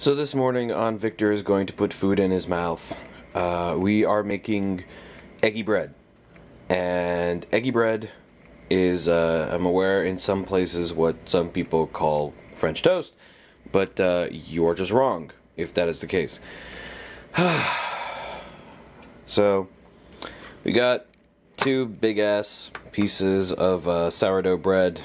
So this morning on Victor is going to put food in his mouth. We are making eggy bread. And eggy bread is, I'm aware, in some places what some people call French toast. But you're just wrong, if that is the case. So, we got two big-ass pieces of sourdough bread.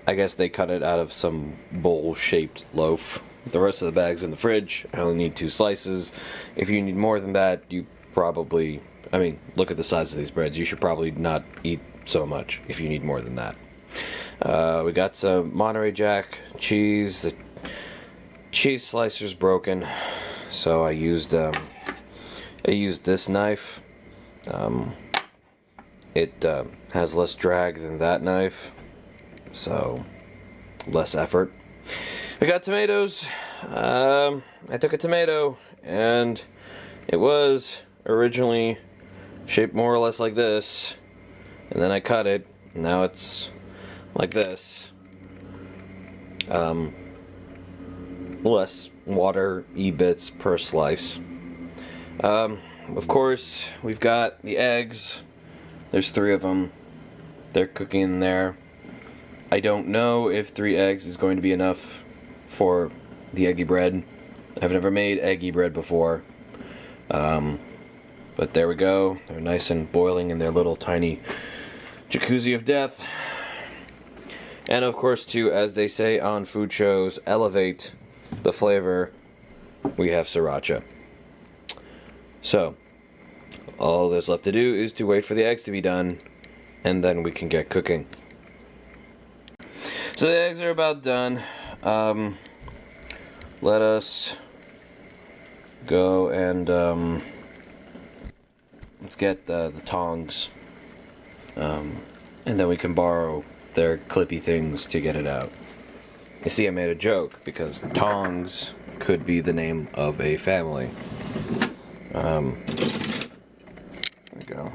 I guess they cut it out of some bowl-shaped loaf. The rest of the bag's in the fridge. I only need 2 slices. If you need more than that, you probably... I mean, look at the size of these breads. You should probably not eat so much if you need more than that. We got some Monterey Jack cheese. The cheese slicer's broken, so I used this knife. It has less drag than that knife, so less effort. I got tomatoes. I took a tomato, and it was originally shaped more or less like this, and then I cut it. Now it's like this. Less water-y bits per slice. Of course, we've got the eggs. There's 3 of them. They're cooking in there. I don't know if 3 eggs is going to be enough for the eggy bread. I've never made eggy bread before. But there we go. They're nice and boiling in their little tiny jacuzzi of death. And of course, too, as they say on food shows, elevate the flavor. We have sriracha. So, all there's left to do is to wait for the eggs to be done, and then we can get cooking. So the eggs are about done. Let us go and let's get the tongs, and then we can borrow their clippy things to get it out. You see, I made a joke because tongs could be the name of a family. There we go.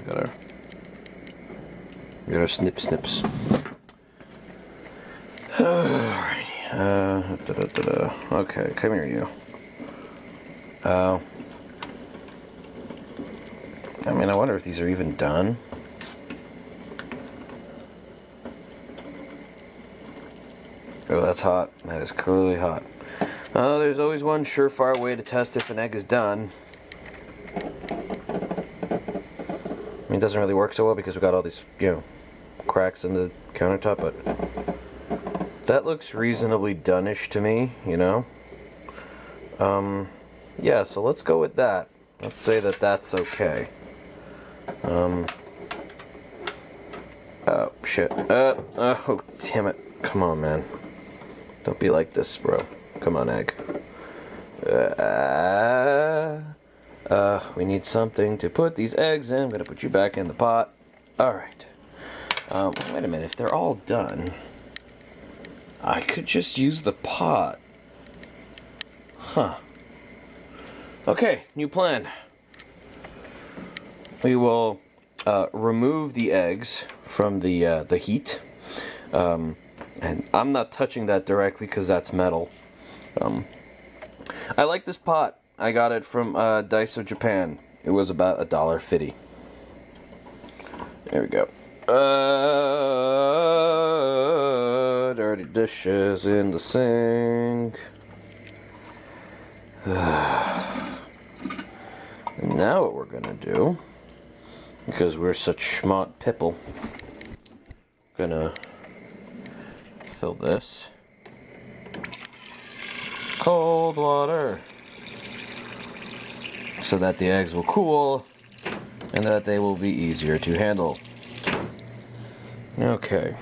We got our snips. Alright. Okay, come here, you. I mean, I wonder if these are even done. Oh, that's hot. That is clearly hot. There's always one surefire way to test if an egg is done. I mean, it doesn't really work so well because we got all these, cracks in the countertop, but that looks reasonably done-ish to me, Yeah, so let's go with that. Let's say that that's okay. Oh, shit. Oh, damn it. Come on, man. Don't be like this, bro. Come on, egg. We need something to put these eggs in. I'm gonna put you back in the pot. Alright. Wait a minute. If they're all done, I could just use the pot. Huh. Okay, new plan. We will remove the eggs from the heat. And I'm not touching that directly because that's metal. I like this pot. I got it from Daiso Japan. It was about $1.50. There we go. Dirty dishes in the sink. And now what we're gonna do, because we're such schmott people, gonna fill this cold water so that the eggs will cool and that they will be easier to handle. Okay,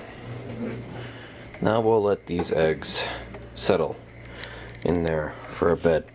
now we'll let these eggs settle in there for a bit.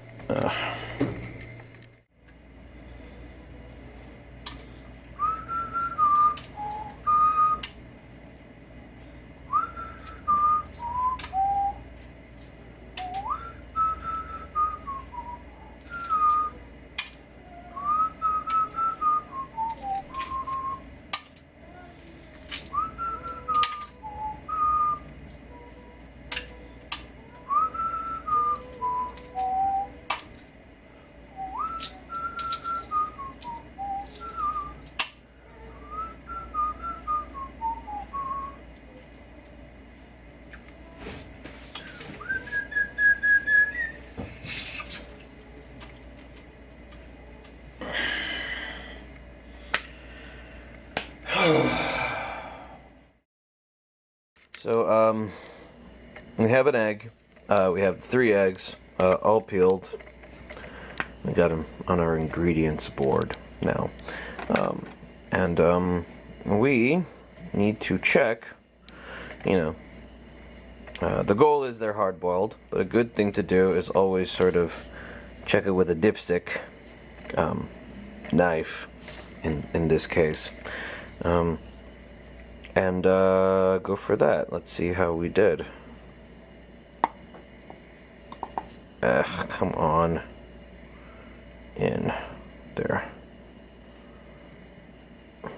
So, we have an egg. We have 3 eggs, all peeled. We got them on our ingredients board now. We need to check, the goal is they're hard-boiled, but a good thing to do is always sort of check it with a dipstick knife, in this case. Go for that. Let's see how we did. Come on. In there. I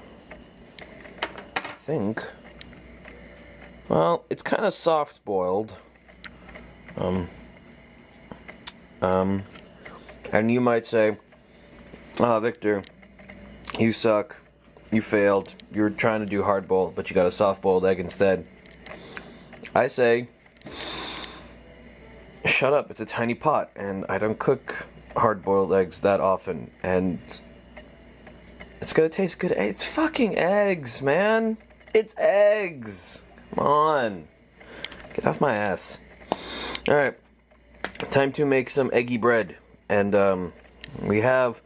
think. Well, it's kind of soft boiled. And you might say, "Ah, Victor, you suck. You failed. You're trying to do hard boiled, but you got a soft boiled egg instead." I say, shut up, it's a tiny pot, and I don't cook hard-boiled eggs that often, and it's gonna taste good. It's fucking eggs, man. It's eggs. Come on. Get off my ass. Alright. Time to make some eggy bread. And, we have,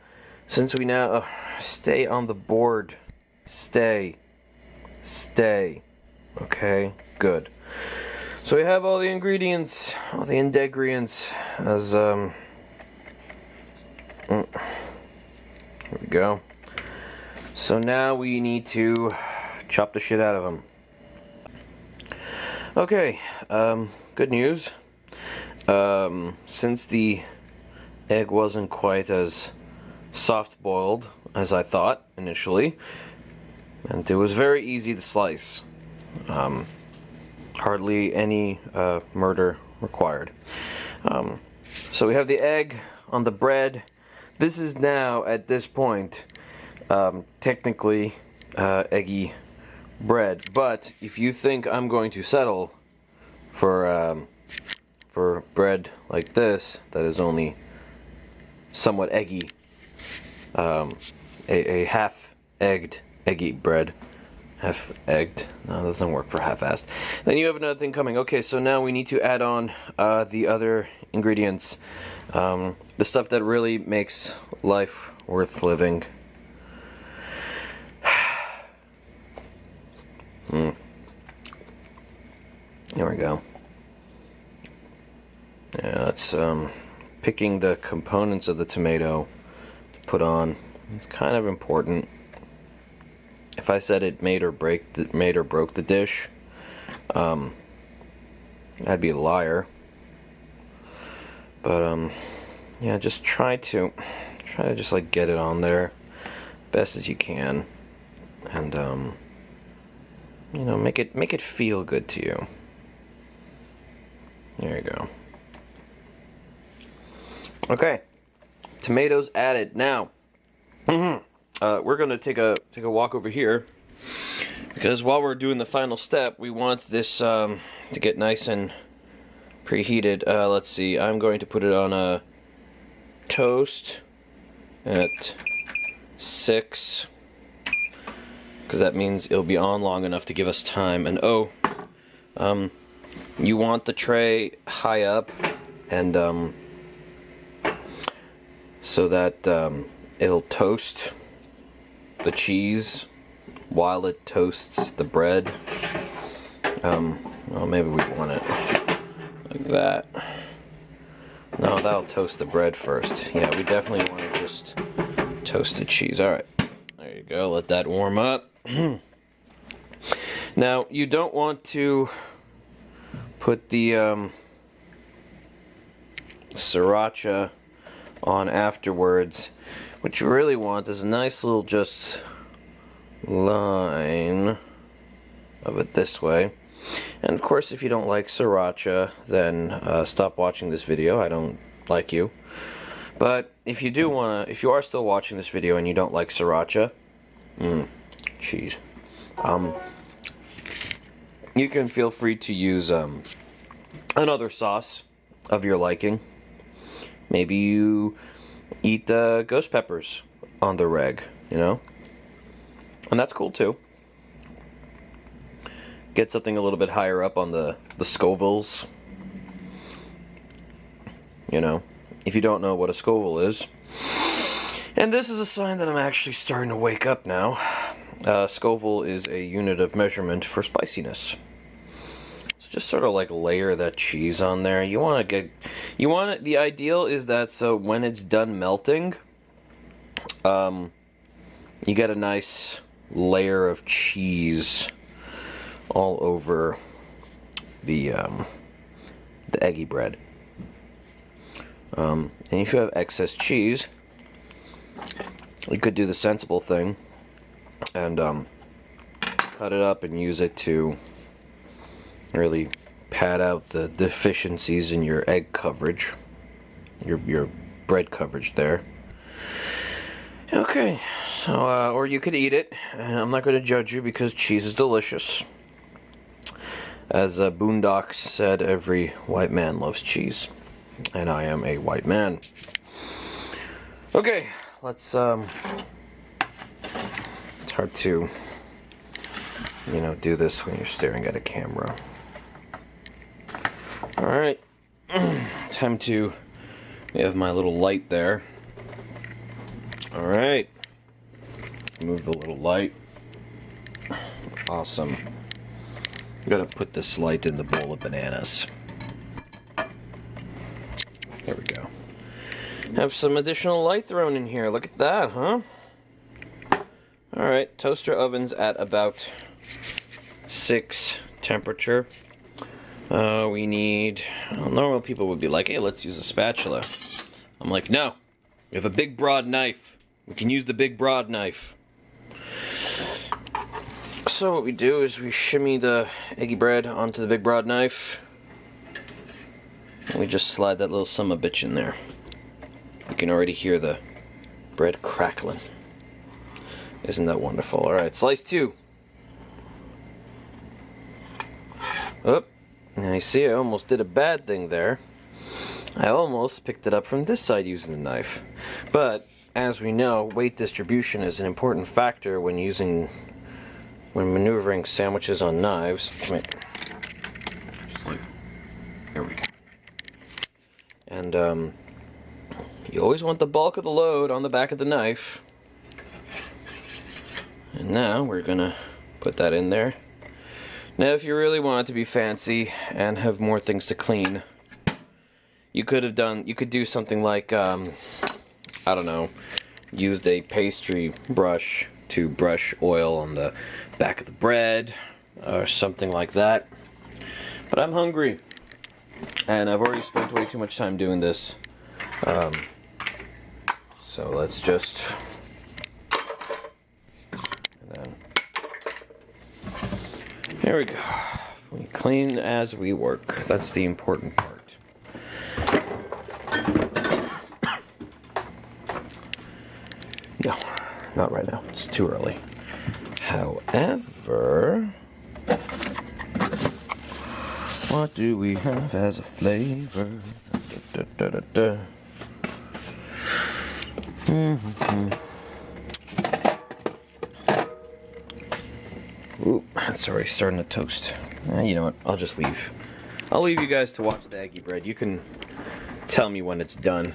since we now, stay on the board. Stay. Okay, good. So we have all the ingredients, all the ingredients, as, here we go. So now we need to chop the shit out of them. Okay, good news. Since the egg wasn't quite as soft-boiled as I thought initially, and it was very easy to slice. Hardly any murder required. So we have the egg on the bread. This is now, at this point, technically eggy bread. But if you think I'm going to settle for bread like this, that is only somewhat eggy, a half-egged eggy bread. Half-egged. No, that doesn't work for half-assed. Then you have another thing coming. Okay, so now we need to add on the other ingredients. The stuff that really makes life worth living. There we go. Yeah, that's picking the components of the tomato to put on. It's kind of important. If I said it made or broke the dish, I'd be a liar. But yeah, just try to just like get it on there best as you can, and make it feel good to you. There you go. Okay, tomatoes added. Now, we're gonna take a walk over here, because while we're doing the final step, we want this to get nice and preheated. Let's see. I'm going to put it on a toast at 6, because that means it'll be on long enough to give us time. And you want the tray high up, and so that it'll toast the cheese while it toasts the bread. Well, maybe we want it like that. No, that'll toast the bread first. Yeah, we definitely want to just toast the cheese. Alright, there you go. Let that warm up. Now, you don't want to put the sriracha on afterwards. What you really want is a nice little just line of it this way. And of course, if you don't like sriracha, then stop watching this video. I don't like you. But if you do if you are still watching this video and you don't like sriracha, cheese, you can feel free to use another sauce of your liking. Maybe you eat ghost peppers on the reg, and that's cool too. get something a little bit higher up on the Scovilles. You know, if you don't know what a Scoville is. And this is a sign that I'm actually starting to wake up now. Scoville is a unit of measurement for spiciness. So just sort of like layer that cheese on there. The ideal is that so when it's done melting, you get a nice layer of cheese all over the eggy bread. And if you have excess cheese, you could do the sensible thing and cut it up and use it to really pad out the deficiencies in your egg coverage, your bread coverage there. Okay, so or you could eat it, and I'm not going to judge you because cheese is delicious. As Boondocks said, every white man loves cheese, and I am a white man. Okay, let's it's hard to, do this when you're staring at a camera. Alright, time to have my little light there. Alright, move the little light. Awesome. I'm gonna put this light in the bowl of bananas. There we go. Have some additional light thrown in here. Look at that, huh? Alright, toaster oven's at about 6 temperature. We need... normal people would be like, hey, let's use a spatula. I'm like, no. We have a big broad knife. We can use the big broad knife. So what we do is we shimmy the eggy bread onto the big broad knife. And we just slide that little sumbitch in there. You can already hear the bread crackling. Isn't that wonderful? Alright, slice 2. Oh, now you see I almost did a bad thing there. I almost picked it up from this side using the knife. But, as we know, weight distribution is an important factor when maneuvering sandwiches on knives. Come here. There we go. And, you always want the bulk of the load on the back of the knife. And now we're gonna put that in there. Now if you really want it to be fancy and have more things to clean, you could do something like, I don't know, used a pastry brush to brush oil on the back of the bread, or something like that. But I'm hungry, and I've already spent way too much time doing this. So let's just... And then... Here we go. We clean as we work. That's the important part. No, not right now. It's too early. However, what do we have as a flavor? Da, da, da, da, da. Ooh, it's already starting to toast. You know what? I'll just leave. I'll leave you guys to watch the eggy bread. You can tell me when it's done.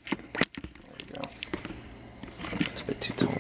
There we go. It's a bit too tall.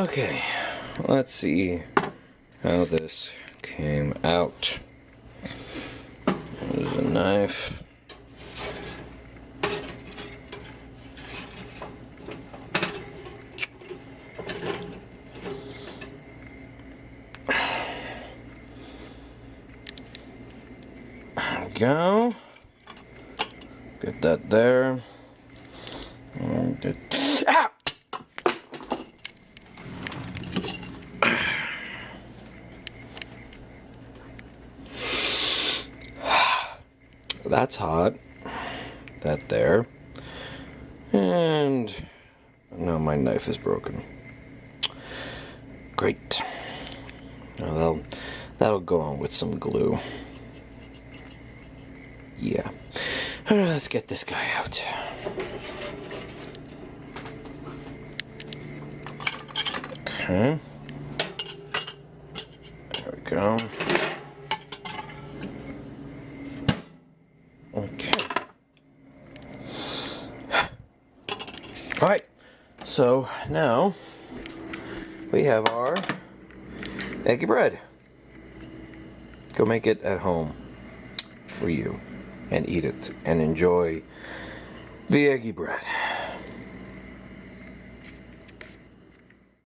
Okay, let's see how this came out. There's a knife. There we go. Get that there. Ah! That's hot. That there. And now my knife is broken. Great. Now that'll go on with some glue. Yeah. Alright, let's get this guy out. Okay. There we go. Okay. Alright. So now we have our eggy bread. Go make it at home for you and eat it and enjoy the eggy bread.